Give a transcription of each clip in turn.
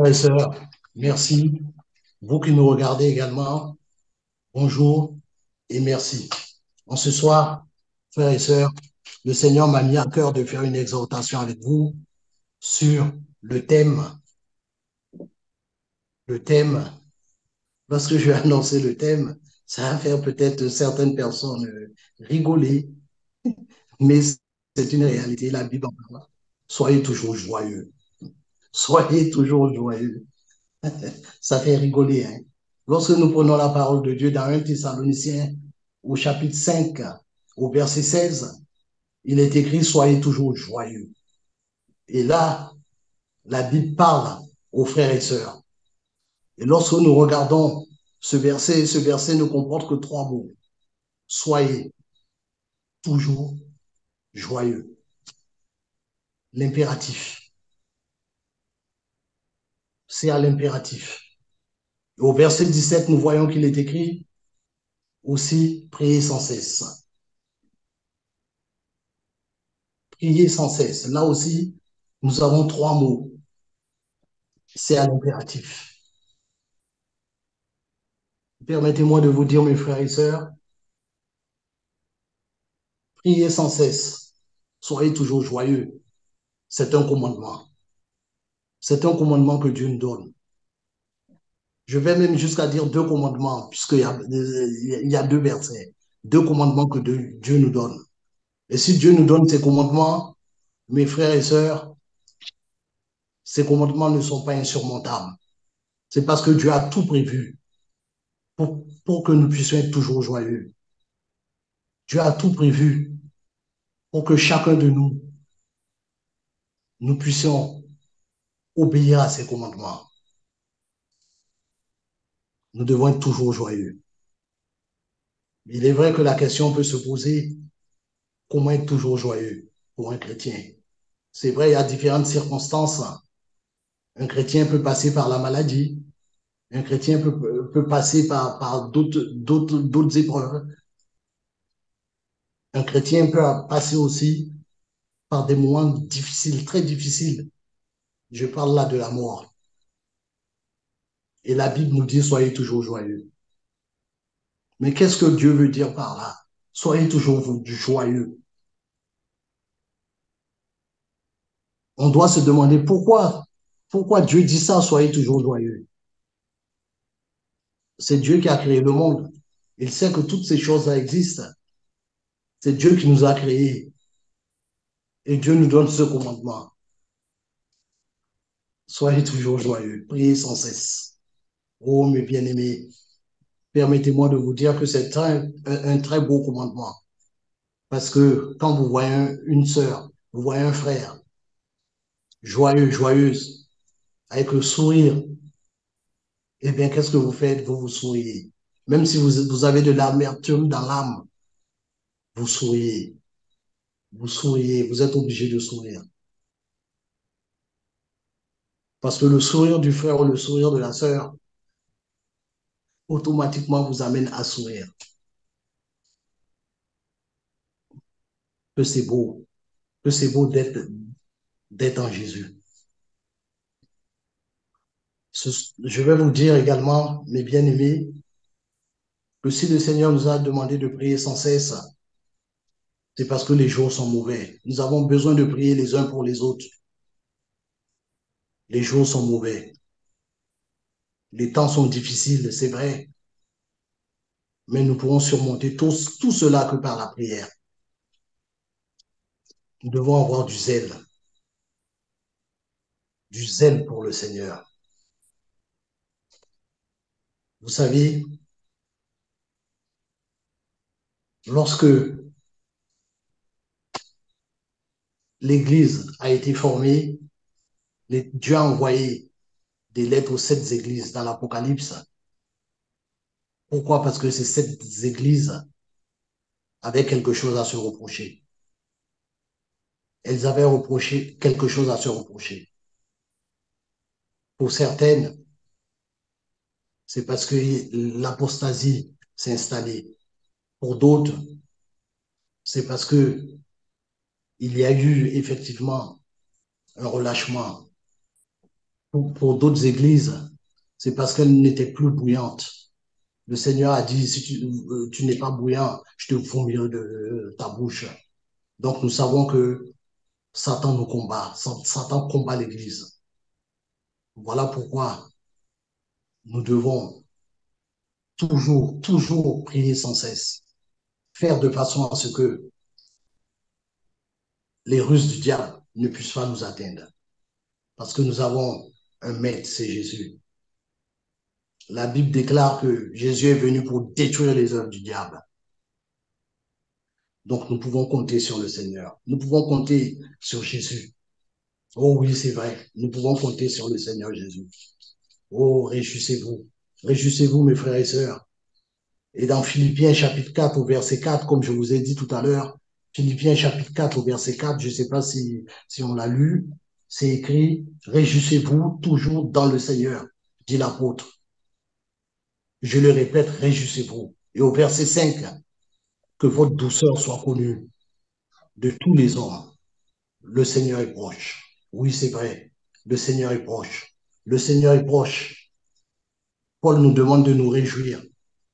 Frères et sœurs, merci. Vous qui nous regardez également, bonjour et merci. En ce soir, frères et sœurs, le Seigneur m'a mis à cœur de faire une exhortation avec vous sur le thème, le thème, parce que je vais annoncer le thème, ça va faire peut-être certaines personnes rigoler, mais c'est une réalité, la Bible en parle. Soyez toujours joyeux. Soyez toujours joyeux. Ça fait rigoler, hein. Lorsque nous prenons la parole de Dieu dans 1 Thessaloniciens, au chapitre 5, au verset 16, il est écrit, soyez toujours joyeux. Et là, la Bible parle aux frères et sœurs. Et lorsque nous regardons ce verset ne comporte que trois mots. Soyez toujours joyeux. L'impératif. C'est à l'impératif. Au verset 17, nous voyons qu'il est écrit aussi, priez sans cesse. Priez sans cesse. Là aussi, nous avons trois mots. C'est à l'impératif. Permettez-moi de vous dire, mes frères et sœurs, priez sans cesse. Soyez toujours joyeux. C'est un commandement. C'est un commandement que Dieu nous donne. Je vais même jusqu'à dire deux commandements, puisqu'il y a deux versets. Deux commandements que Dieu nous donne. Et si Dieu nous donne ces commandements, mes frères et sœurs, ces commandements ne sont pas insurmontables. C'est parce que Dieu a tout prévu pour que nous puissions être toujours joyeux. Dieu a tout prévu pour que chacun de nous, nous puissions obéir à ses commandements. Nous devons être toujours joyeux. Il est vrai que la question peut se poser, comment être toujours joyeux pour un chrétien? C'est vrai, il y a différentes circonstances. Un chrétien peut passer par la maladie, un chrétien peut passer par d'autres épreuves. Un chrétien peut passer aussi par des moments difficiles, très difficiles. Je parle là de la mort. Et la Bible nous dit, soyez toujours joyeux. Mais qu'est-ce que Dieu veut dire par là? Soyez toujours joyeux. On doit se demander pourquoi Dieu dit ça, soyez toujours joyeux. C'est Dieu qui a créé le monde. Il sait que toutes ces choses-là existent. C'est Dieu qui nous a créés. Et Dieu nous donne ce commandement. Soyez toujours joyeux. Priez sans cesse. Oh, mes bien-aimés, permettez-moi de vous dire que c'est un très beau commandement. Parce que quand vous voyez une sœur, vous voyez un frère, joyeux, joyeuse, avec le sourire, eh bien, qu'est-ce que vous faites? Vous vous souriez. Même si vous avez de l'amertume dans l'âme, vous souriez. Vous souriez. Vous êtes obligé de sourire. Parce que le sourire du frère ou le sourire de la sœur, automatiquement vous amène à sourire. Que c'est beau. Que c'est beau d'être en Jésus. Je vais vous dire également, mes bien-aimés, que si le Seigneur nous a demandé de prier sans cesse, c'est parce que les jours sont mauvais. Nous avons besoin de prier les uns pour les autres. Les jours sont mauvais. Les temps sont difficiles, c'est vrai, mais nous pourrons surmonter tout cela que par la prière. Nous devons avoir du zèle pour le Seigneur. Vous savez, lorsque l'Église a été formée, Dieu a envoyé des lettres aux sept églises dans l'Apocalypse. Pourquoi? Parce que ces sept églises avaient quelque chose à se reprocher. Elles avaient reproché quelque chose à se reprocher. Pour certaines, c'est parce que l'apostasie s'est installée. Pour d'autres, c'est parce que il y a eu effectivement un relâchement. pour d'autres églises, c'est parce qu'elles n'étaient plus bouillantes. Le Seigneur a dit, si tu n'es pas bouillant, je te vomirai de ta bouche. Donc nous savons que Satan nous combat, Satan combat l'Église. Voilà pourquoi nous devons toujours prier sans cesse, faire de façon à ce que les ruses du diable ne puissent pas nous atteindre. Parce que nous avons un maître, c'est Jésus. La Bible déclare que Jésus est venu pour détruire les œuvres du diable. Donc nous pouvons compter sur le Seigneur. Nous pouvons compter sur Jésus. Oh oui, c'est vrai. Nous pouvons compter sur le Seigneur Jésus. Oh, réjouissez-vous. Réjouissez-vous, mes frères et sœurs. Et dans Philippiens chapitre 4 au verset 4, comme je vous ai dit tout à l'heure, Philippiens chapitre 4 au verset 4, je ne sais pas si on l'a lu, c'est écrit, réjouissez-vous toujours dans le Seigneur, dit l'apôtre. Je le répète, réjouissez-vous. Et au verset 5, que votre douceur soit connue de tous les hommes. Le Seigneur est proche. Oui, c'est vrai. Le Seigneur est proche. Le Seigneur est proche. Paul nous demande de nous réjouir,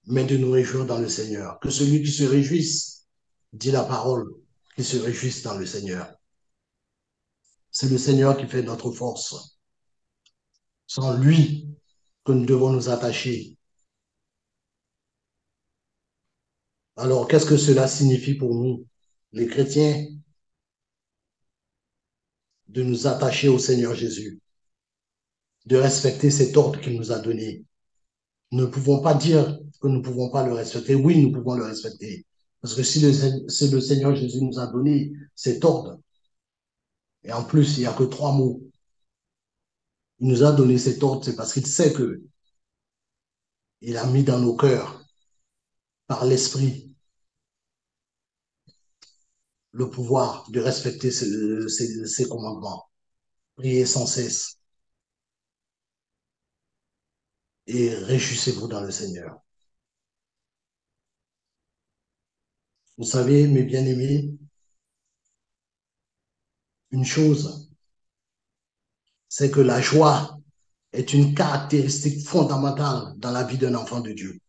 mais de nous réjouir dans le Seigneur. Que celui qui se réjouisse, dit la parole, qui se réjouisse dans le Seigneur. C'est le Seigneur qui fait notre force. C'est en lui que nous devons nous attacher. Alors, qu'est-ce que cela signifie pour nous, les chrétiens, de nous attacher au Seigneur Jésus, de respecter cet ordre qu'il nous a donné? Nous ne pouvons pas dire que nous ne pouvons pas le respecter. Oui, nous pouvons le respecter. Parce que si le Seigneur Jésus nous a donné cet ordre, et en plus, il n'y a que 3 mots, il nous a donné cet ordre, c'est parce qu'il sait que il a mis dans nos cœurs, par l'Esprit, le pouvoir de respecter ces commandements. Priez sans cesse et réjouissez-vous dans le Seigneur. Vous savez, mes bien-aimés, une chose, c'est que la joie est une caractéristique fondamentale dans la vie d'un enfant de Dieu.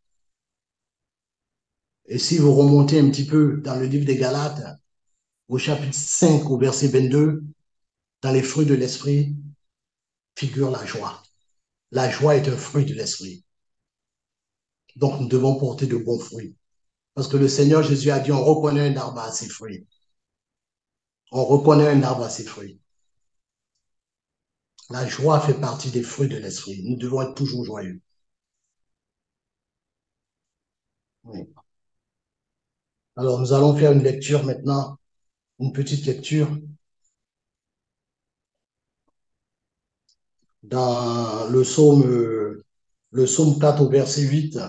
Et si vous remontez un petit peu dans le livre des Galates, au chapitre 5, au verset 22, dans les fruits de l'esprit, figure la joie. La joie est un fruit de l'esprit. Donc nous devons porter de bons fruits. Parce que le Seigneur Jésus a dit, on reconnaît un arbre à ses fruits. On reconnaît un arbre à ses fruits. La joie fait partie des fruits de l'esprit. Nous devons être toujours joyeux. Oui. Alors, nous allons faire une lecture maintenant, une petite lecture dans le psaume 4 au verset 8.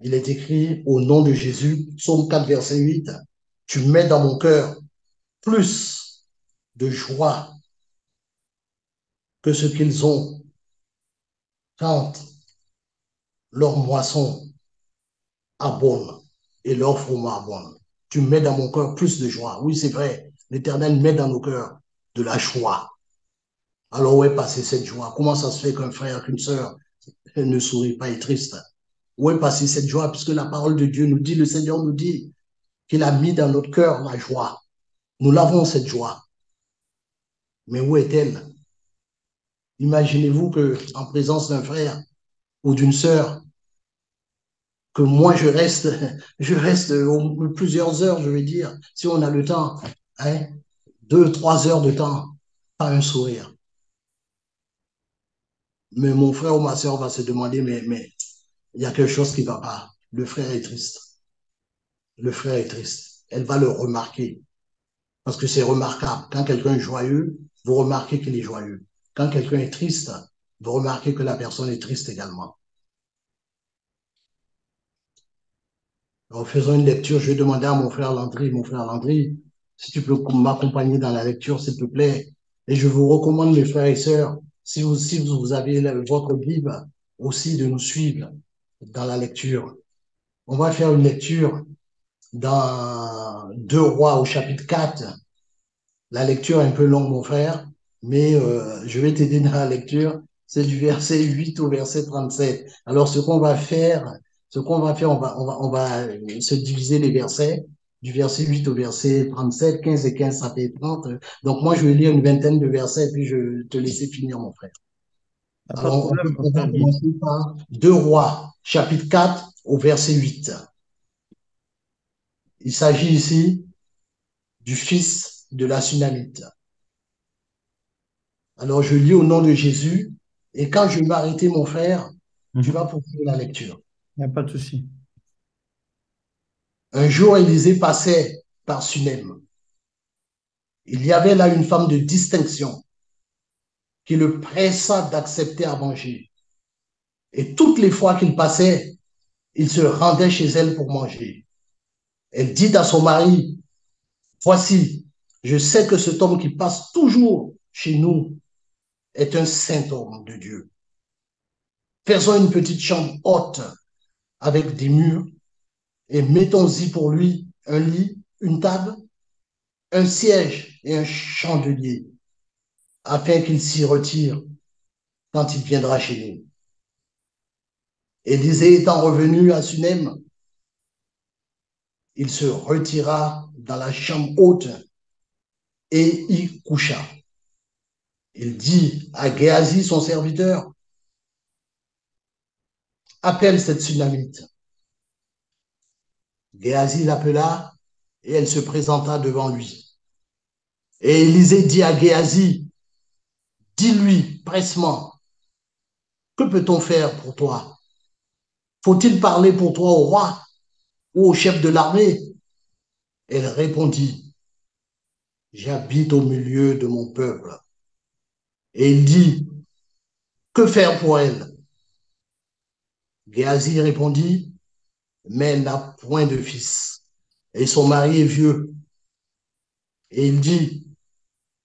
Il est écrit au nom de Jésus, psaume 4, verset 8, tu mets dans mon cœur plus de joie que ce qu'ils ont quand leur moisson abonde et leur froment abonde. Tu mets dans mon cœur plus de joie. Oui, c'est vrai. L'Éternel met dans nos cœurs de la joie. Alors, où est passée cette joie? Comment ça se fait qu'un frère, qu'une sœur ne sourit pas et est triste? Où est passée cette joie? Puisque la parole de Dieu nous dit, le Seigneur nous dit qu'il a mis dans notre cœur la joie. Nous l'avons, cette joie. Mais où est-elle? Imaginez-vous qu'en présence d'un frère ou d'une sœur, que moi je reste plusieurs heures, je vais dire, si on a le temps, hein, 2, 3 heures de temps, pas un sourire. Mais mon frère ou ma sœur va se demander, mais il y a quelque chose qui ne va pas. Le frère est triste. Le frère est triste. Elle va le remarquer. Parce que c'est remarquable. Quand quelqu'un est joyeux, vous remarquez qu'il est joyeux. Quand quelqu'un est triste, vous remarquez que la personne est triste également. Alors, faisons une lecture. Je vais demander à mon frère Landry, si tu peux m'accompagner dans la lecture, s'il te plaît. Et je vous recommande, mes frères et sœurs, si vous avez votre Bible, aussi de nous suivre dans la lecture. On va faire une lecture dans 2 Rois au chapitre 4. La lecture est un peu longue, mon frère, mais je vais t'aider dans la lecture. C'est du verset 8 au verset 37. Alors, on va se diviser les versets du verset 8 au verset 37, 15 et 15, ça fait 30. Donc, moi, je vais lire une vingtaine de versets, puis je vais te laisser finir, mon frère. Il n'y a pas de Alors, problème, mon on va frère Guy. commencer par 2 Rois, chapitre 4 au verset 8. Il s'agit ici du fils de la Sunamite. Alors, je lis au nom de Jésus, et quand je vais m'arrêter, mon frère, tu vas Mhm. poursuivre la lecture. Il n'y a pas de souci. Un jour, Élisée passait par Sunem. Il y avait là une femme de distinction qui le pressa d'accepter à manger. Et toutes les fois qu'il passait, il se rendait chez elle pour manger. Elle dit à son mari, voici, je sais que cet homme qui passe toujours chez nous est un saint homme de Dieu. Faisons une petite chambre haute avec des murs et mettons-y pour lui un lit, une table, un siège et un chandelier, afin qu'il s'y retire quand il viendra chez nous. Élisée étant revenu à Sunem, il se retira dans la chambre haute et y coucha. Il dit à Géasi, son serviteur, appelle cette Sunamite. Géasi l'appela et elle se présenta devant lui. Et Élisée dit à Géasi, dis-lui pressement, que peut-on faire pour toi? Faut-il parler pour toi au roi ou au chef de l'armée? Elle répondit, j'habite au milieu de mon peuple. Et il dit, que faire pour elle? Géasi répondit, mais elle n'a point de fils. Et son mari est vieux. Et il dit,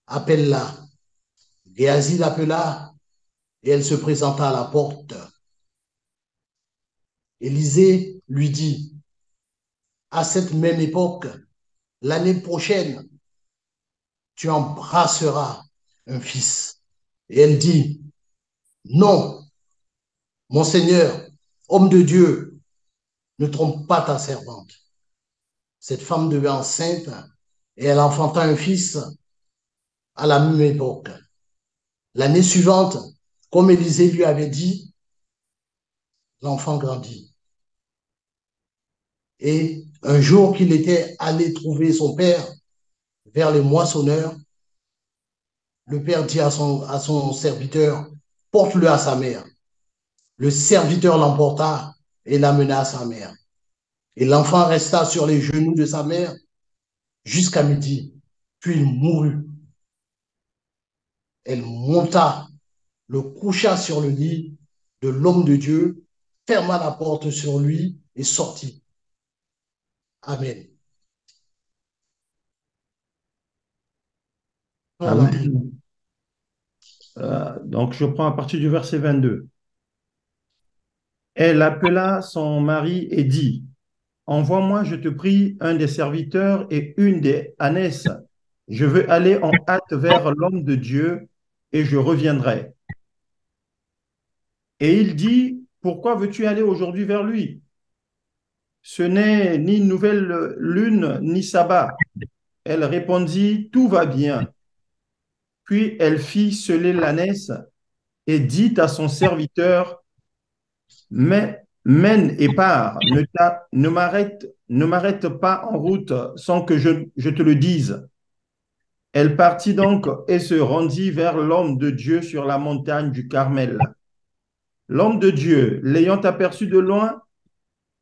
appelle-la. Géasi l'appela et elle se présenta à la porte. Élisée lui dit, à cette même époque, l'année prochaine, tu embrasseras un fils. Et elle dit, non, mon Seigneur, homme de Dieu, ne trompe pas ta servante. Cette femme devint enceinte et elle enfanta un fils à la même époque. L'année suivante, comme Élisée lui avait dit, l'enfant grandit. Et un jour qu'il était allé trouver son père vers les moissonneurs, le père dit à son serviteur, porte-le à sa mère. Le serviteur l'emporta et l'amena à sa mère. Et l'enfant resta sur les genoux de sa mère jusqu'à midi. Puis il mourut. Elle monta, le coucha sur le lit de l'homme de Dieu, ferma la porte sur lui et sortit. Amen. Voilà. Amen. Donc, je prends à partir du verset 22. Elle appela son mari et dit, envoie-moi, je te prie, un des serviteurs et une des ânesses. Je veux aller en hâte vers l'homme de Dieu et je reviendrai. Et il dit, pourquoi veux-tu aller aujourd'hui vers lui? Ce n'est ni nouvelle lune ni sabbat. Elle répondit, tout va bien. Puis elle fit seller l'ânesse et dit à son serviteur, mais mène et pars, ne m'arrête pas en route sans que je te le dise. Elle partit donc et se rendit vers l'homme de Dieu sur la montagne du Carmel. L'homme de Dieu, l'ayant aperçu de loin,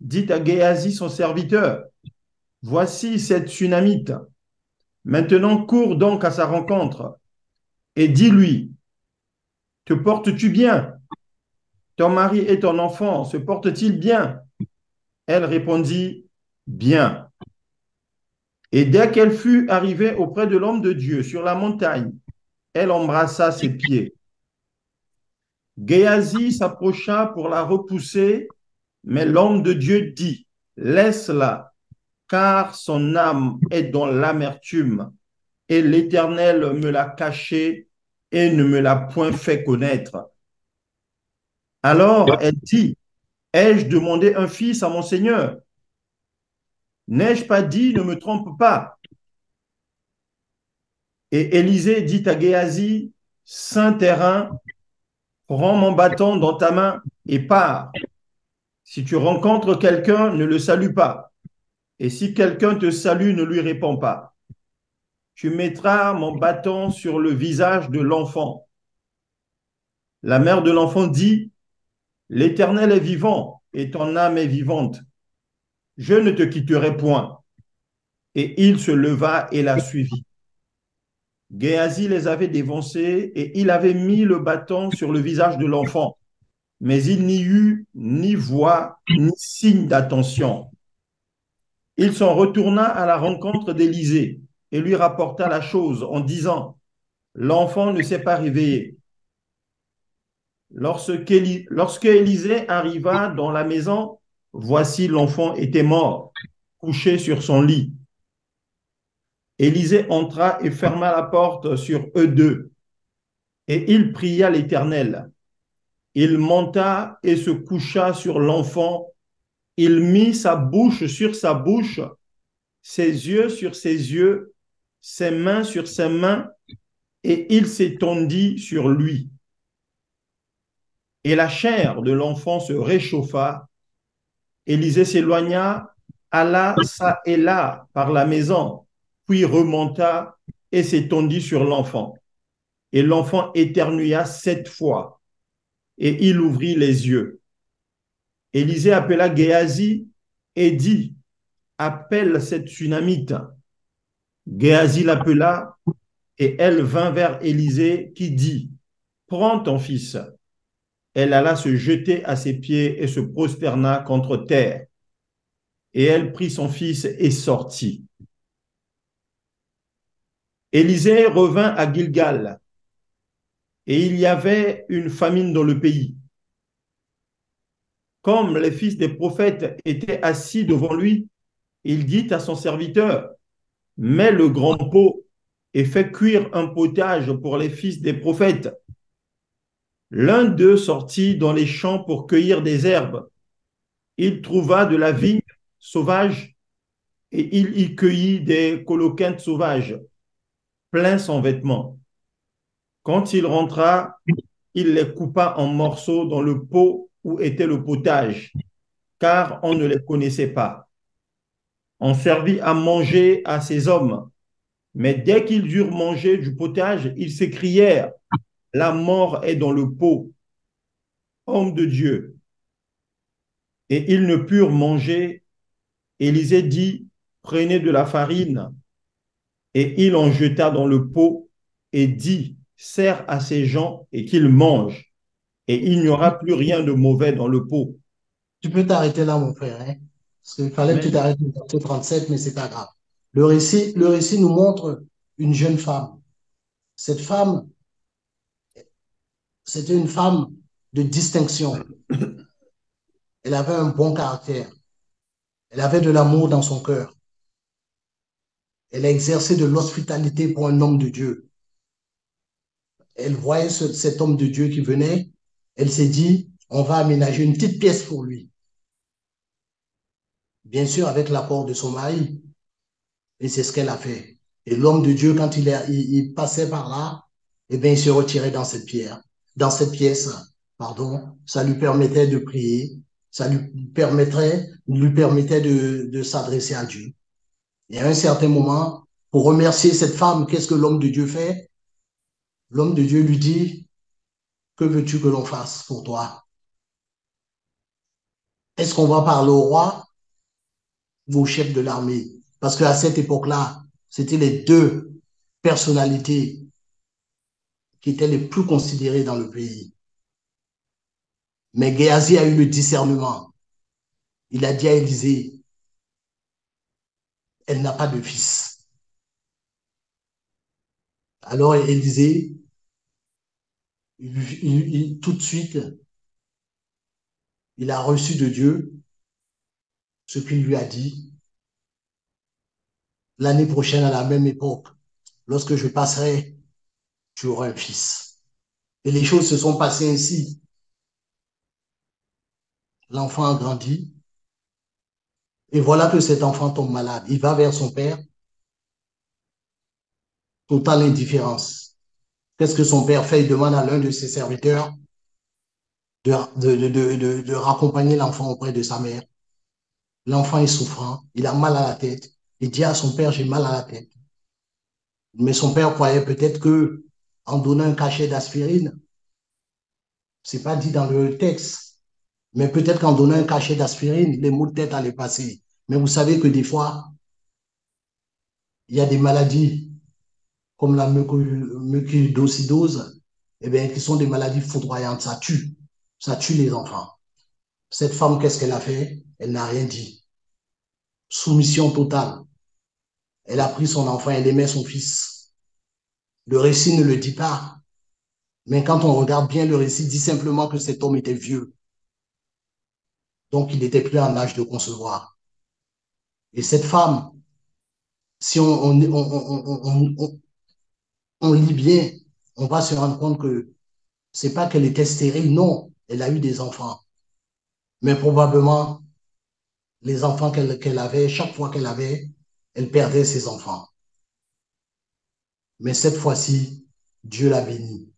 dit à Géasi, son serviteur, voici cette Sunamite. Maintenant cours donc à sa rencontre et dis-lui, te portes-tu bien? Ton mari et ton enfant se portent-ils bien? Elle répondit, bien. Et dès qu'elle fut arrivée auprès de l'homme de Dieu sur la montagne, elle embrassa ses pieds. Géasi s'approcha pour la repousser, mais l'homme de Dieu dit, laisse-la, car son âme est dans l'amertume, et l'Éternel me l'a cachée et ne me l'a point fait connaître. Alors elle dit, ai-je demandé un fils à mon Seigneur? N'ai-je pas dit, ne me trompe pas? Et Élisée dit à Géasi, saint terrain, prends mon bâton dans ta main et pars. Si tu rencontres quelqu'un, ne le salue pas. Et si quelqu'un te salue, ne lui réponds pas. Tu mettras mon bâton sur le visage de l'enfant. La mère de l'enfant dit, l'Éternel est vivant et ton âme est vivante. Je ne te quitterai point. Et il se leva et la suivit. Géasi les avait dévancés et il avait mis le bâton sur le visage de l'enfant. Mais il n'y eut ni voix ni signe d'attention. Il s'en retourna à la rencontre d'Élisée et lui rapporta la chose en disant, l'enfant ne s'est pas réveillé. Lorsque Élisée arriva dans la maison, voici l'enfant était mort, couché sur son lit. Élisée entra et ferma la porte sur eux deux. Et il pria l'Éternel. Il monta et se coucha sur l'enfant. Il mit sa bouche sur sa bouche, ses yeux sur ses yeux, ses mains sur ses mains, et il s'étendit sur lui. Et la chair de l'enfant se réchauffa. Élisée s'éloigna, alla çà et là par la maison, puis remonta et s'étendit sur l'enfant. Et l'enfant éternua 7 fois, et il ouvrit les yeux. Élisée appela Géasi et dit, appelle cette Sunamite. Géasi l'appela, et elle vint vers Élisée qui dit, prends ton fils. Elle alla se jeter à ses pieds et se prosterna contre terre. Et elle prit son fils et sortit. Élisée revint à Gilgal, et il y avait une famine dans le pays. Comme les fils des prophètes étaient assis devant lui, il dit à son serviteur, mets le grand pot et fais cuire un potage pour les fils des prophètes. L'un d'eux sortit dans les champs pour cueillir des herbes. Il trouva de la vigne sauvage et il y cueillit des coloquintes sauvages, plein son vêtement. Quand il rentra, il les coupa en morceaux dans le pot où était le potage, car on ne les connaissait pas. On servit à manger à ces hommes, mais dès qu'ils eurent mangé du potage, ils s'écrièrent, la mort est dans le pot, homme de Dieu. Et ils ne purent manger. Élisée dit, prenez de la farine, et il en jeta dans le pot et dit, sers à ces gens et qu'ils mangent, et il n'y aura plus rien de mauvais dans le pot. Tu peux t'arrêter là, mon frère, hein? Parce qu'il fallait que tu Mais t'arrêtes au verset 37, mais c'est pas grave. Le récit nous montre une jeune femme. Cette femme, c'était une femme de distinction. Elle avait un bon caractère. Elle avait de l'amour dans son cœur. Elle a exercé de l'hospitalité pour un homme de Dieu. Elle voyait cet homme de Dieu qui venait. Elle s'est dit, on va aménager une petite pièce pour lui. Bien sûr, avec l'accord de son mari. Et c'est ce qu'elle a fait. Et l'homme de Dieu, quand il passait par là, eh bien, il se retirait dans cette pierre, dans cette pièce, pardon. Ça lui permettait de prier, ça lui permettait de s'adresser à Dieu. Et à un certain moment, pour remercier cette femme, qu'est-ce que l'homme de Dieu fait? L'homme de Dieu lui dit, que veux-tu que l'on fasse pour toi? Est-ce qu'on va parler au roi ou au chef de l'armée? Parce qu'à cette époque-là, c'était les deux personnalités qui étaient les plus considérés dans le pays. Mais Géasi a eu le discernement. Il a dit à Élisée, elle n'a pas de fils. Alors Élisée, tout de suite, il a reçu de Dieu ce qu'il lui a dit. L'année prochaine, à la même époque, lorsque je passerai tu auras un fils. Et les choses se sont passées ainsi. L'enfant a grandi et voilà que cet enfant tombe malade. Il va vers son père, totale indifférence. Qu'est-ce que son père fait? Il demande à l'un de ses serviteurs de raccompagner l'enfant auprès de sa mère. L'enfant est souffrant, il a mal à la tête. Il dit à son père, j'ai mal à la tête. Mais son père croyait peut-être que en donnant un cachet d'aspirine, c'est pas dit dans le texte, mais peut-être qu'en donnant un cachet d'aspirine, les maux de tête allaient passer. Mais vous savez que des fois, il y a des maladies comme la mucosidose, eh bien, qui sont des maladies foudroyantes. Ça tue les enfants. Cette femme, qu'est-ce qu'elle a fait? Elle n'a rien dit. Soumission totale. Elle a pris son enfant, elle aimait son fils. Le récit ne le dit pas, mais quand on regarde bien, le récit dit simplement que cet homme était vieux. Donc, il n'était plus en âge de concevoir. Et cette femme, si on lit bien, on va se rendre compte que c'est pas qu'elle était stérile, non, elle a eu des enfants. Mais probablement, les enfants qu'elle avait, chaque fois qu'elle avait, elle perdait ses enfants. Mais cette fois-ci, Dieu l'a bénie.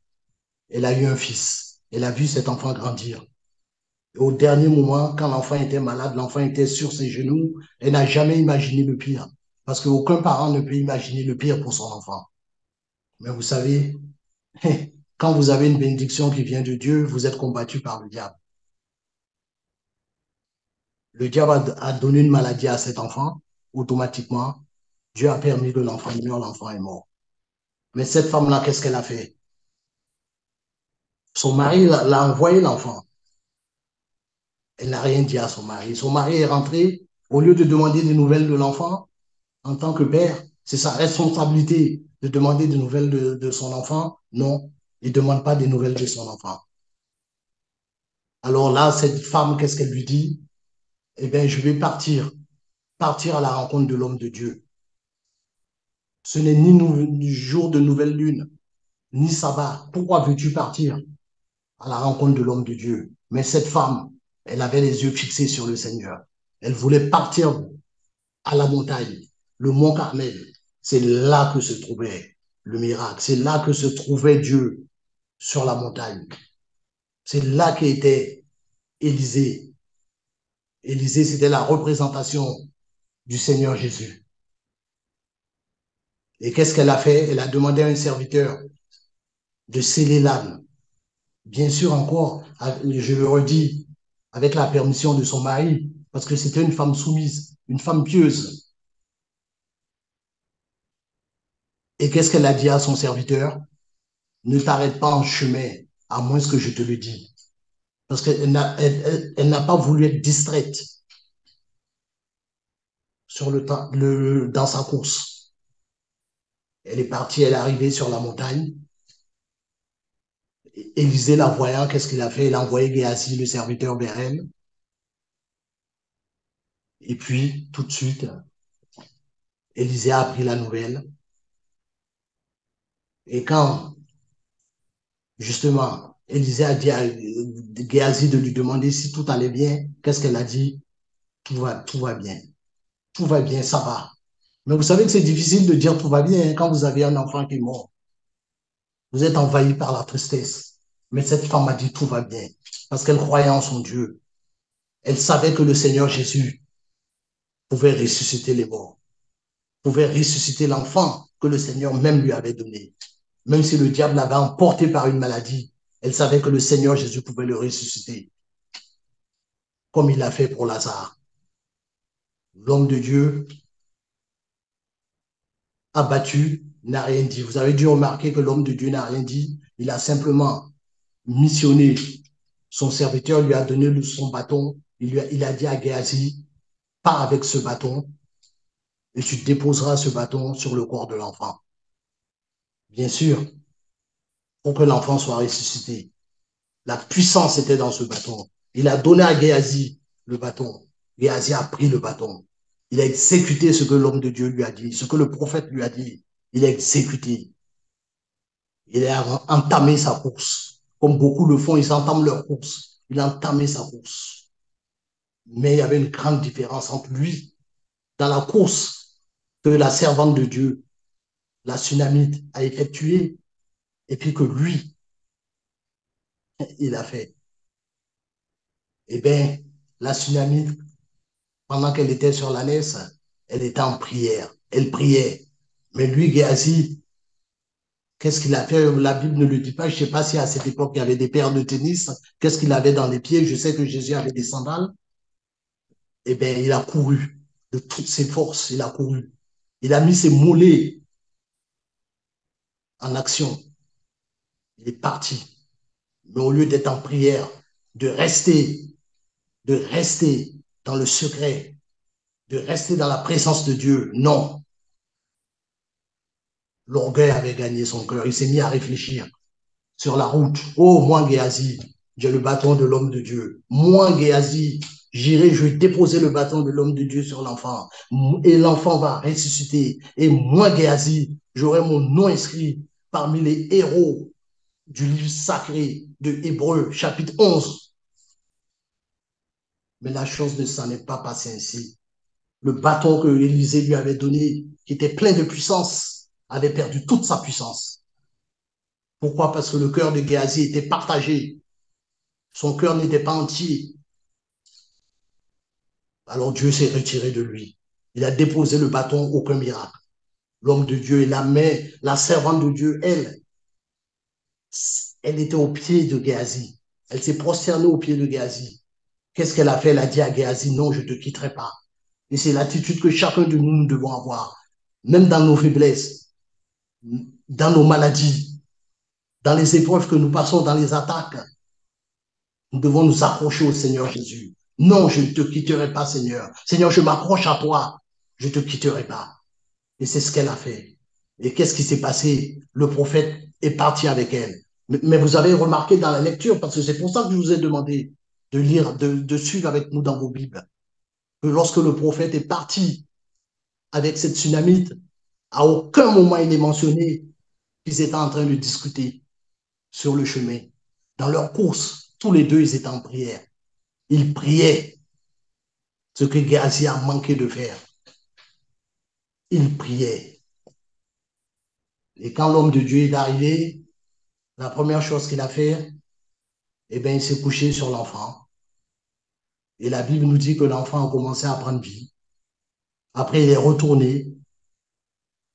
Elle a eu un fils. Elle a vu cet enfant grandir. Et au dernier moment, quand l'enfant était malade, l'enfant était sur ses genoux, elle n'a jamais imaginé le pire. Parce qu'aucun parent ne peut imaginer le pire pour son enfant. Mais vous savez, quand vous avez une bénédiction qui vient de Dieu, vous êtes combattu par le diable. Le diable a donné une maladie à cet enfant, automatiquement, Dieu a permis que l'enfant meure, l'enfant est mort. Mais cette femme-là, qu'est-ce qu'elle a fait? Son mari l'a envoyé l'enfant. Elle n'a rien dit à son mari. Son mari est rentré, au lieu de demander des nouvelles de l'enfant, en tant que père, c'est sa responsabilité de demander des nouvelles de son enfant. Non, il ne demande pas des nouvelles de son enfant. Alors là, cette femme, qu'est-ce qu'elle lui dit? Eh bien, je vais partir à la rencontre de l'homme de Dieu. Ce n'est ni jour de nouvelle lune, ni sabbat. Pourquoi veux-tu partir à la rencontre de l'homme de Dieu? Mais cette femme, elle avait les yeux fixés sur le Seigneur. Elle voulait partir à la montagne, le mont Carmel. C'est là que se trouvait le miracle. C'est là que se trouvait Dieu sur la montagne. C'est là qu'était Élisée. Élisée, c'était la représentation du Seigneur Jésus. Et qu'est-ce qu'elle a fait? Elle a demandé à un serviteur de sceller l'âne. Bien sûr, encore, je le redis, avec la permission de son mari, parce que c'était une femme soumise, une femme pieuse. Et qu'est-ce qu'elle a dit à son serviteur? Ne t'arrête pas en chemin, à moins que je te le dise. Parce qu'elle n'a pas voulu être distraite sur dans sa course. Elle est partie, elle est arrivée sur la montagne. Élisée la voyant, qu'est-ce qu'il a fait? Il a envoyé Géasi, le serviteur, vers elle. Et puis, tout de suite, Élisée a appris la nouvelle. Et quand, justement, Élisée a dit à Géasi de lui demander si tout allait bien, qu'est-ce qu'elle a dit? Tout va bien. Tout va bien, ça va. Mais vous savez que c'est difficile de dire tout va bien hein, quand vous avez un enfant qui est mort. Vous êtes envahi par la tristesse. Mais cette femme a dit tout va bien parce qu'elle croyait en son Dieu. Elle savait que le Seigneur Jésus pouvait ressusciter les morts, pouvait ressusciter l'enfant que le Seigneur même lui avait donné. Même si le diable l'avait emporté par une maladie, elle savait que le Seigneur Jésus pouvait le ressusciter, comme il l'a fait pour Lazare. L'homme de Dieu abattu n'a rien dit. Vous avez dû remarquer que l'homme de Dieu n'a rien dit. Il a simplement missionné. Son serviteur lui a donné son bâton. Il a dit à Géasi, pars avec ce bâton et tu déposeras ce bâton sur le corps de l'enfant. Bien sûr, pour que l'enfant soit ressuscité. La puissance était dans ce bâton. Il a donné à Géasi le bâton. Géasi a pris le bâton. Il a exécuté ce que l'homme de Dieu lui a dit, ce que le prophète lui a dit. Il a exécuté. Il a entamé sa course. Comme beaucoup le font, ils entament leur course. Il a entamé sa course. Mais il y avait une grande différence entre lui, dans la course que la servante de Dieu, la Sunamite, a effectuée, et puis que lui, il a fait. Eh bien, la Sunamite, pendant qu'elle était sur la l'ânesse, elle était en prière. Elle priait. Mais lui, Géasi, qu'est-ce qu'il a fait? La Bible ne le dit pas. Je ne sais pas si à cette époque, il y avait des paires de tennis. Qu'est-ce qu'il avait dans les pieds? Je sais que Jésus avait des sandales. Eh bien, il a couru de toutes ses forces. Il a couru. Il a mis ses mollets en action. Il est parti. Mais au lieu d'être en prière, de rester dans le secret, de rester dans la présence de Dieu, non. L'orgueil avait gagné son cœur. Il s'est mis à réfléchir sur la route. Oh, moi, Géasi, j'ai le bâton de l'homme de Dieu. Moi, Géasi, j'irai, je vais déposer le bâton de l'homme de Dieu sur l'enfant. Et l'enfant va ressusciter. Et moi, Géasi, j'aurai mon nom inscrit parmi les héros du livre sacré de Hébreux, chapitre 11. Mais la chose ne s'en est pas passée ainsi. Le bâton que Élisée lui avait donné, qui était plein de puissance, avait perdu toute sa puissance. Pourquoi? Parce que le cœur de Géasi était partagé. Son cœur n'était pas entier. Alors Dieu s'est retiré de lui. Il a déposé le bâton, aucun miracle. L'homme de Dieu et la mère, la servante de Dieu, elle était au pied de Géasi. Elle s'est prosternée au pied de Géasi. Qu'est-ce qu'elle a fait? Elle a dit à Géasi, non, je ne te quitterai pas. Et c'est l'attitude que chacun de nous, nous devons avoir, même dans nos faiblesses, dans nos maladies, dans les épreuves que nous passons, dans les attaques. Nous devons nous accrocher au Seigneur Jésus. Non, je ne te quitterai pas, Seigneur. Seigneur, je m'accroche à toi. Je ne te quitterai pas. Et c'est ce qu'elle a fait. Et qu'est-ce qui s'est passé? Le prophète est parti avec elle. Mais vous avez remarqué dans la lecture, parce que c'est pour ça que je vous ai demandé de lire, de suivre avec nous dans vos Bibles, que lorsque le prophète est parti avec cette tsunamite, à aucun moment il est mentionné qu'ils étaient en train de discuter sur le chemin. Dans leur course, tous les deux, ils étaient en prière. Ils priaient, ce que Géasi a manqué de faire. Ils priaient. Et quand l'homme de Dieu est arrivé, la première chose qu'il a fait, eh bien, il s'est couché sur l'enfant. Et la Bible nous dit que l'enfant a commencé à prendre vie. Après, il est retourné,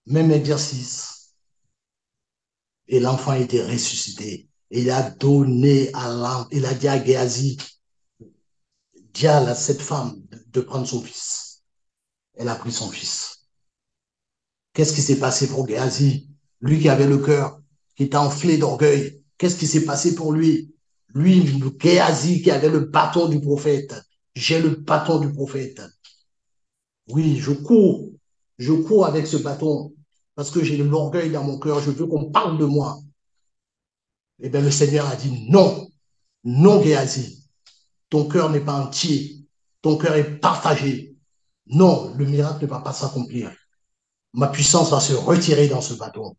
même exercice. Et l'enfant a été ressuscité. Et il a donné à l'enfant, il a dit à Géasi, dis à cette femme de prendre son fils. Elle a pris son fils. Qu'est-ce qui s'est passé pour Géasi? Lui qui avait le cœur, qui était enflé d'orgueil. Qu'est-ce qui s'est passé pour lui? Lui, Géasi, qui avait le bâton du prophète. J'ai le bâton du prophète. Oui, je cours avec ce bâton parce que j'ai de l'orgueil dans mon cœur. Je veux qu'on parle de moi. Eh bien, le Seigneur a dit non, non, Géasi. Ton cœur n'est pas entier. Ton cœur est partagé. Non, le miracle ne va pas s'accomplir. Ma puissance va se retirer dans ce bâton.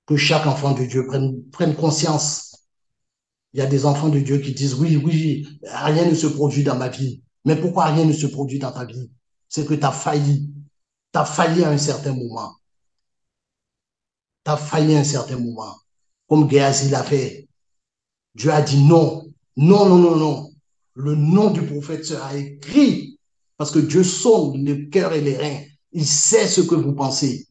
Que chaque enfant de Dieu prenne conscience. Il y a des enfants de Dieu qui disent oui, oui, rien ne se produit dans ma vie. Mais pourquoi rien ne se produit dans ta vie? C'est que tu as failli. Tu as failli à un certain moment. Tu as failli à un certain moment. Comme Géasi l'a fait. Dieu a dit non. Non, non, non, non. Le nom du prophète sera écrit parce que Dieu sonde le cœur et les reins. Il sait ce que vous pensez.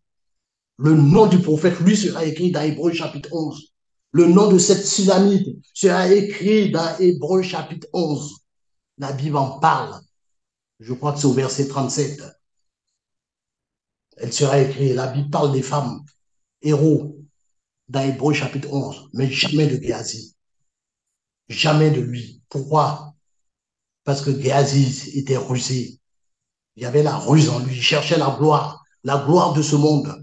Le nom du prophète, lui, sera écrit dans Hébreux chapitre 11. Le nom de cette Sulamite sera écrit dans Hébreux chapitre 11. La Bible en parle. Je crois que c'est au verset 37. Elle sera écrite. La Bible parle des femmes, héros, dans Hébreux chapitre 11. Mais jamais de Géasi. Jamais de lui. Pourquoi? Parce que Géasi était rusé. Il y avait la ruse en lui. Il cherchait la gloire de ce monde.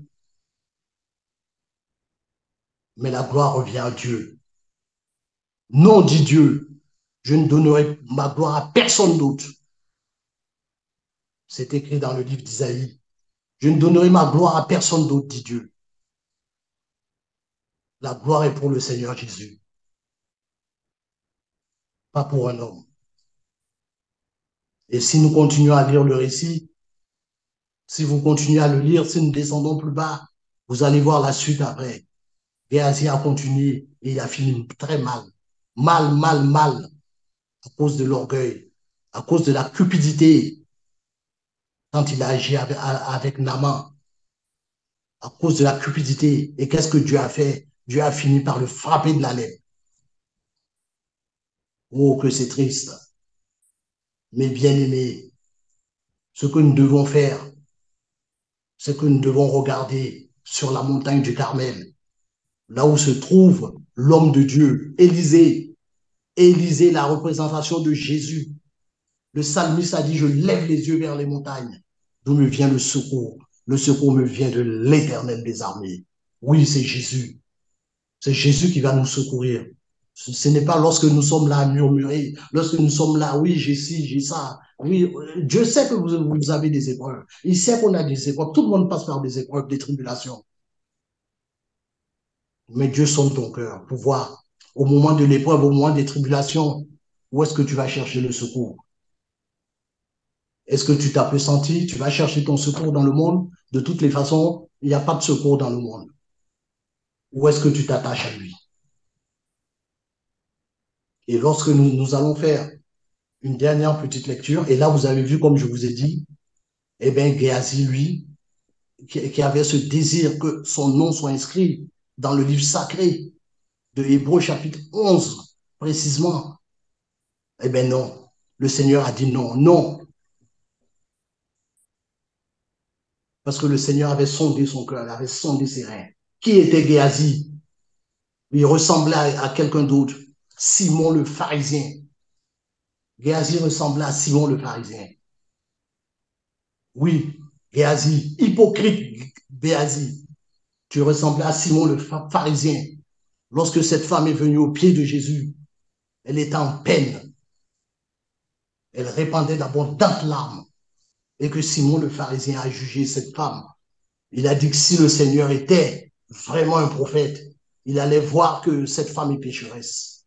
Mais la gloire revient à Dieu. Non, dit Dieu, je ne donnerai ma gloire à personne d'autre. C'est écrit dans le livre d'Isaïe. Je ne donnerai ma gloire à personne d'autre, dit Dieu. La gloire est pour le Seigneur Jésus, pas pour un homme. Et si nous continuons à lire le récit, si vous continuez à le lire, si nous descendons plus bas, vous allez voir la suite après. Géasi a continué et il a fini très mal. Mal, mal, mal, à cause de l'orgueil, à cause de la cupidité quand il a agi avec Naaman, à cause de la cupidité. Et qu'est-ce que Dieu a fait? Dieu a fini par le frapper de la lèvre. Oh, que c'est triste. Mais bien aimé, ce que nous devons faire, c'est que nous devons regarder sur la montagne du Carmel, là où se trouve l'homme de Dieu, Élisée. Élisée, la représentation de Jésus. Le psalmiste a dit, je lève les yeux vers les montagnes, d'où me vient le secours. Le secours me vient de l'Éternel des armées. Oui, c'est Jésus. C'est Jésus qui va nous secourir. Ce n'est pas lorsque nous sommes là à murmurer, lorsque nous sommes là, oui, j'ai ci, j'ai ça. Oui, Dieu sait que vous avez des épreuves. Il sait qu'on a des épreuves. Tout le monde passe par des épreuves, des tribulations. Mais Dieu sonde ton cœur pour voir, au moment de l'épreuve, au moment des tribulations, où est-ce que tu vas chercher le secours? Est-ce que tu t'as peu senti? Tu vas chercher ton secours dans le monde? De toutes les façons, il n'y a pas de secours dans le monde. Où est-ce que tu t'attaches à lui? Et lorsque nous allons faire une dernière petite lecture, et là, vous avez vu, comme je vous ai dit, eh bien, Géasi, lui, qui avait ce désir que son nom soit inscrit dans le livre sacré de Hébreux chapitre 11, précisément, eh bien non. Le Seigneur a dit non, non, parce que le Seigneur avait sondé son cœur, avait sondé ses reins. Qui était Géasi? Il ressemblait à quelqu'un d'autre. Simon le pharisien. Géasi ressemblait à Simon le pharisien. Oui, Géasi, hypocrite Géasi. Tu ressemblais à Simon le pharisien. Lorsque cette femme est venue au pied de Jésus, elle était en peine. Elle répandait d'abondantes larmes. Et que Simon le pharisien a jugé cette femme. Il a dit que si le Seigneur était vraiment un prophète, il allait voir que cette femme est pécheresse.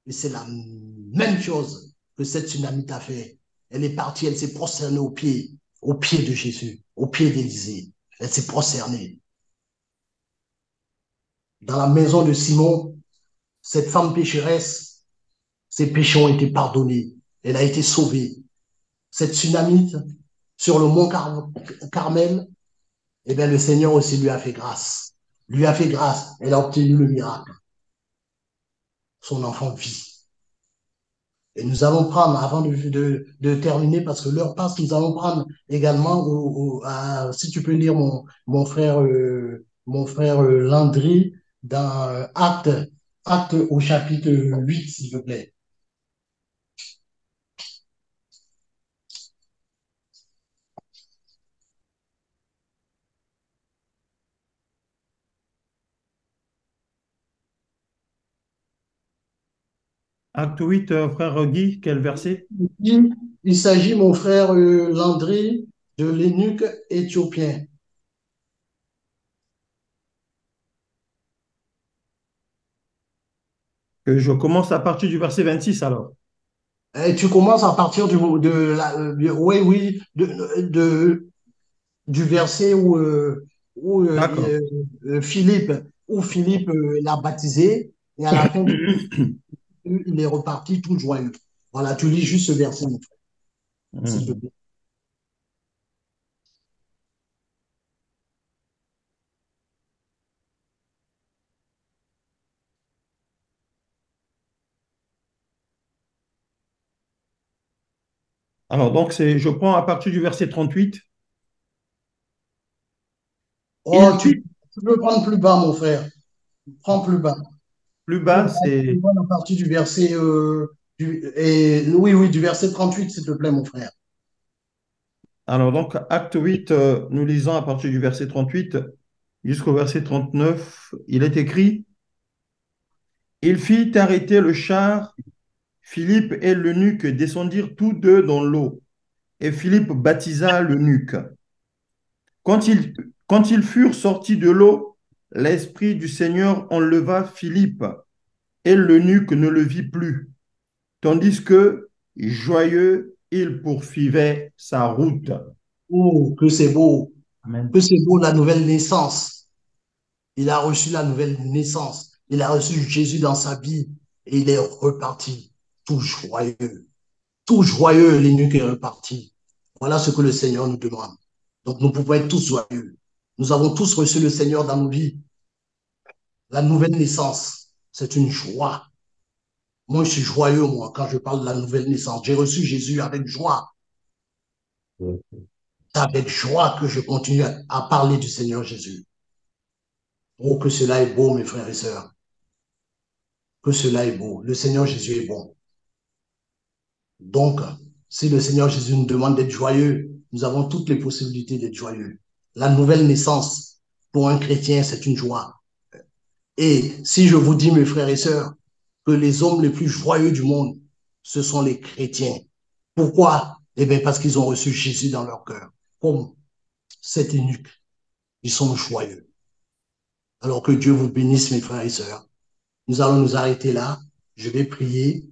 Et c'est la même chose que cette tsunamite a fait. Elle est partie, elle s'est prosternée au pied de Jésus, au pied d'Élisée. Elle s'est prosternée. Dans la maison de Simon, cette femme pécheresse, ses péchés ont été pardonnés. Elle a été sauvée. Cette tsunamite, sur le mont Carmel, eh bien, le Seigneur aussi lui a fait grâce. Lui a fait grâce. Elle a obtenu le miracle. Son enfant vit. Et nous allons prendre, avant de terminer, parce que l'heure passe, nous allons prendre également, si tu peux lire mon frère Landry, dans Acte au chapitre 8, s'il te plaît. Acte 8, frère Guy, quel verset? Il s'agit, mon frère Landry, de l'eunuque éthiopien. Que je commence à partir du verset 26 alors. Et tu commences à partir oui, oui, du verset D'accord. où Philippe l'a baptisé, et à la fin du il est reparti tout joyeux. Voilà, tu lis juste ce verset, mon frère, s'il te Hmm. plaît. Alors, donc, je prends à partir du verset 38. Il Oh, fit tu peux prendre plus bas, mon frère. Prends plus bas. plus Plus bas, bas, tu vois la partie du verset, oui, oui, du verset 38, s'il te plaît, mon frère. alors donc, acte 8, nous lisons à partir du verset 38 jusqu'au verset 39. Il est écrit, il fit arrêter le char, Philippe et l'eunuque descendirent tous deux dans l'eau, et Philippe baptisa l'eunuque. Quand ils furent sortis de l'eau, l'Esprit du Seigneur enleva Philippe et l'eunuque ne le vit plus, tandis que, joyeux, il poursuivait sa route. Oh, que c'est beau, Amen. que c'est beau la nouvelle naissance. Il a reçu la nouvelle naissance. Il a reçu Jésus dans sa vie et il est reparti tout joyeux, l'eunuque est reparti. Voilà ce que le Seigneur nous demande. Donc nous pouvons être tous joyeux. Nous avons tous reçu le Seigneur dans nos vies. La nouvelle naissance, c'est une joie. Moi, je suis joyeux, moi, quand je parle de la nouvelle naissance. J'ai reçu Jésus avec joie. C'est avec joie que je continue à parler du Seigneur Jésus. Oh, que cela est beau, mes frères et sœurs. Que cela est beau. Le Seigneur Jésus est bon. Donc, si le Seigneur Jésus nous demande d'être joyeux, nous avons toutes les possibilités d'être joyeux. La nouvelle naissance, pour un chrétien, c'est une joie. Et si je vous dis, mes frères et sœurs, que les hommes les plus joyeux du monde, ce sont les chrétiens. Pourquoi? Eh bien, parce qu'ils ont reçu Jésus dans leur cœur. Comme cet eunuque, ils sont joyeux. Alors que Dieu vous bénisse, mes frères et sœurs. Nous allons nous arrêter là. Je vais prier.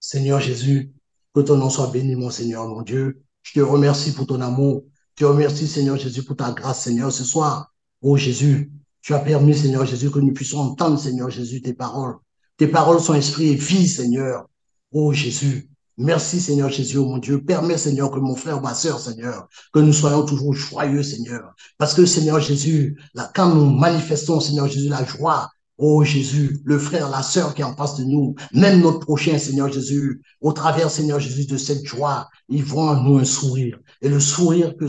Seigneur Jésus, que ton nom soit béni, mon Seigneur, mon Dieu. Je te remercie pour ton amour. Je te remercie, Seigneur Jésus, pour ta grâce, Seigneur, ce soir. Oh Jésus, tu as permis, Seigneur Jésus, que nous puissions entendre, Seigneur Jésus, tes paroles. Tes paroles sont esprit et vie, Seigneur. Oh Jésus, merci, Seigneur Jésus, oh mon Dieu. Permets, Seigneur, que mon frère, ma sœur, Seigneur, que nous soyons toujours joyeux, Seigneur. Parce que, Seigneur Jésus, là, quand nous manifestons, Seigneur Jésus, la joie, oh Jésus, le frère, la sœur qui est en face de nous, même notre prochain, Seigneur Jésus, au travers, Seigneur Jésus, de cette joie, ils voient en nous un sourire. Et le sourire que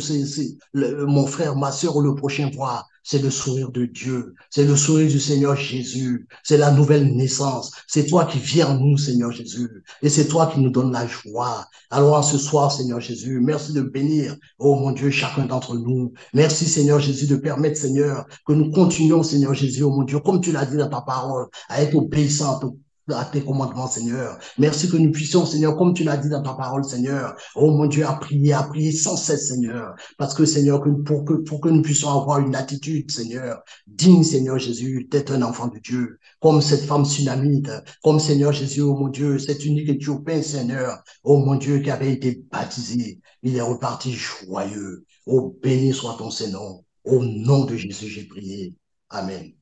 mon frère, ma sœur ou le prochain voit, c'est le sourire de Dieu. C'est le sourire du Seigneur Jésus. C'est la nouvelle naissance. C'est toi qui viens en nous, Seigneur Jésus. Et c'est toi qui nous donnes la joie. Alors, en ce soir, Seigneur Jésus, merci de bénir, oh mon Dieu, chacun d'entre nous. Merci, Seigneur Jésus, de permettre, Seigneur, que nous continuions, Seigneur Jésus, oh mon Dieu, comme tu l'as dit dans ta parole, à être obéissants à tes commandements, Seigneur. Merci que nous puissions, Seigneur, comme tu l'as dit dans ta parole, Seigneur, oh mon Dieu, à prier sans cesse, Seigneur. Parce que, Seigneur, pour que nous puissions avoir une attitude, Seigneur, digne, Seigneur Jésus, d'être un enfant de Dieu, comme cette femme tsunamite, comme, Seigneur Jésus, oh mon Dieu, cet unique Éthiopien, Seigneur, oh mon Dieu, qui avait été baptisé. Il est reparti joyeux. Oh, béni soit ton Seigneur. Au nom de Jésus, j'ai prié. Amen.